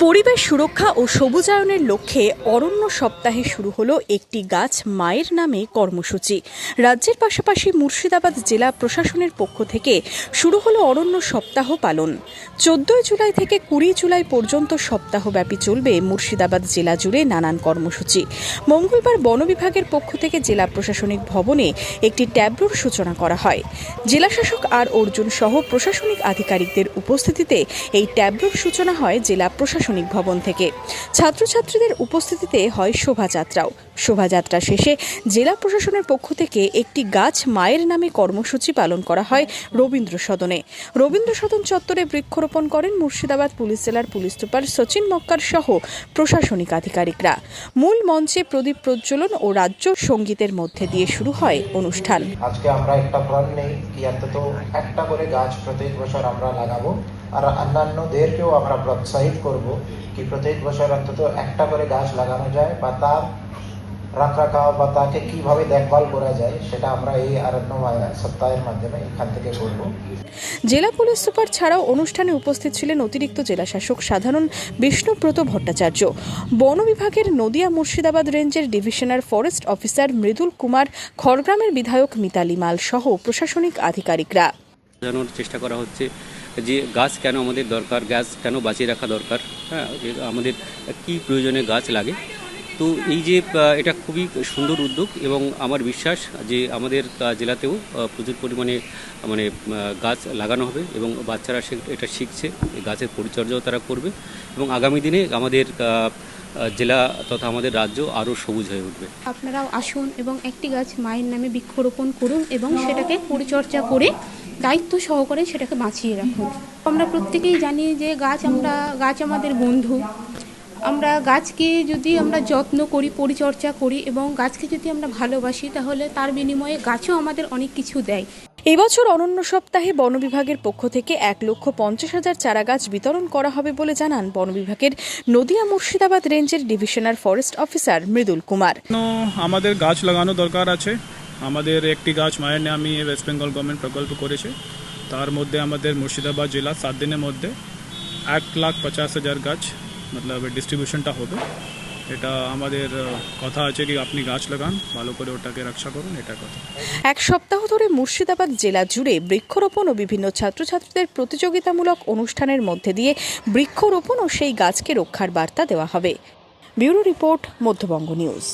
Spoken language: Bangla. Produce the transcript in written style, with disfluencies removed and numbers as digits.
পরিবেশ সুরক্ষা ও সবুজায়নের লক্ষ্যে অরণ্য সপ্তাহে শুরু হলো একটি গাছ মায়ের নামে কর্মসূচি। রাজ্যের পাশাপাশি মুর্শিদাবাদ জেলা প্রশাসনের পক্ষ থেকে শুরু হলো অরণ্য সপ্তাহ পালন। 14 জুলাই থেকে 20 জুলাই পর্যন্ত সপ্তাহব্যাপী চলবে মুর্শিদাবাদ জেলা জুড়ে নানান কর্মসূচি। মঙ্গলবার বন বিভাগের পক্ষ থেকে জেলা প্রশাসনিক ভবনে একটি ট্যাবলোর সূচনা করা হয়। জেলাশাসক আর অর্জুন সহ প্রশাসনিক আধিকারিকদের উপস্থিতিতে এই ট্যাবলোর সূচনা হয় জেলা প্রশাসনিক ভবন থেকে। ছাত্রছাত্রীদের উপস্থিতিতে হয় শোভাযাত্রাও। শোভাযাত্রা শেষে জেলা প্রশাসনের পক্ষ থেকে একটি গাছ মায়ের নামে কর্মসূচি পালন করা হয় রবীন্দ্র সদনে। রবীন্দ্র সদন চত্বরে বৃক্ষরোপণ করেন মুর্শিদাবাদ পুলিশ জেলার পুলিশ সুপার সচিন মক্কার সহ প্রশাসনিক আধিকারিকরা। মূল মঞ্চে প্রদীপ প্রজ্বলন ও রাজ্য সঙ্গীতের মধ্যে দিয়ে শুরু হয় অনুষ্ঠান। আজকে আমরা একটা প্রণ নেই কি অন্তত একটা করে গাছ প্রত্যেক বছর আমরা লাগাবো, আর অন্যান্যদেরকেও আমরা প্রোৎসাহিত করব কি প্রত্যেক বছর অন্তত একটা করে গাছ লাগানো যায় বা তার রক্ষরখাও বা তাকে কিভাবে দেখভাল করা যায় সেটা আমরা এই অরণ্য সপ্তাহের মাধ্যমে এখান থেকে করব। জেলা পুলিশ সুপার ছাড়াও অনুষ্ঠানে উপস্থিত ছিলেন অতিরিক্ত জেলাশাসক সাধারণ বিষ্ণুব্রত ভট্টাচার্য, বন বিভাগের নদিয়া মুর্শিদাবাদ রেঞ্জের divisional forest officer Mridul Kumar, খড়গ্রামের বিধায়ক মিতালি মাল সহ প্রশাসনিক আধিকারিকরা। জানানোর চেষ্টা করা হচ্ছে যে গাছ কেন আমাদের দরকার, গাছ কেন বাঁচিয়ে রাখা দরকার, আমাদের কি প্রয়োজনে গাছ লাগে। তো এই যে এটা খুবই সুন্দর উদ্যোগ এবং আমার বিশ্বাস যে আমাদের জেলাতেও প্রচুর পরিমাণে গাছ লাগানো হবে এবং বাচ্চারা এটা শিখছে, গাছের পরিচর্যাও তারা করবে এবং আগামী দিনে আমাদের জেলা তথা আমাদের রাজ্য আরও সবুজ হয়ে উঠবে। আপনারাও আসুন এবং একটি গাছ মায়ের নামে বৃক্ষরোপণ করুন এবং সেটাকে পরিচর্যা করে দায়িত্ব সহকারে সেটাকে বাঁচিয়ে রাখুন। আমরা প্রত্যেকেই জানি যে গাছ আমাদের বন্ধু। আমরা গাছকে যদি আমরা যত্ন করি, পরিচর্যা করি এবং গাছকে যদি আমরা ভালোবাসি তাহলে তার বিনিময়ে গাছও আমাদের অনেক কিছু দেয়। এই বছর অরণ্য সপ্তাহে বন বিভাগের পক্ষ থেকে 1,50,000 চারা গাছ বিতরণ করা হবে বলে জানান বন বিভাগের নদিয়া মুর্শিদাবাদ রেঞ্জের divisional forest officer Mridul Kumar. আমাদের গাছ লাগানো দরকার আছে। আমাদের একটি গাছ মায়ের নামে ওয়েস্ট বেঙ্গল গভর্নমেন্ট প্রকল্প করেছে। তার মধ্যে আমাদের মুর্শিদাবাদ জেলা 7 দিনের মধ্যে 1,50,000 গাছ ডিস্ট্রিবিউশনটা হবে। এটা আমাদের কথা আছে কি আপনি গাছ লাগান, ভালো করে ওটাকে রক্ষা করুন, এটা কথা। এক সপ্তাহ ধরে মুর্শিদাবাদ জেলা জুড়ে বৃক্ষরোপণ ও বিভিন্ন ছাত্রছাত্রীদের প্রতিযোগিতামূলক অনুষ্ঠানের মধ্যে দিয়ে বৃক্ষরোপণ ও সেই গাছকে রক্ষার বার্তা দেওয়া হবে। Bureau report, Madhyabanga news.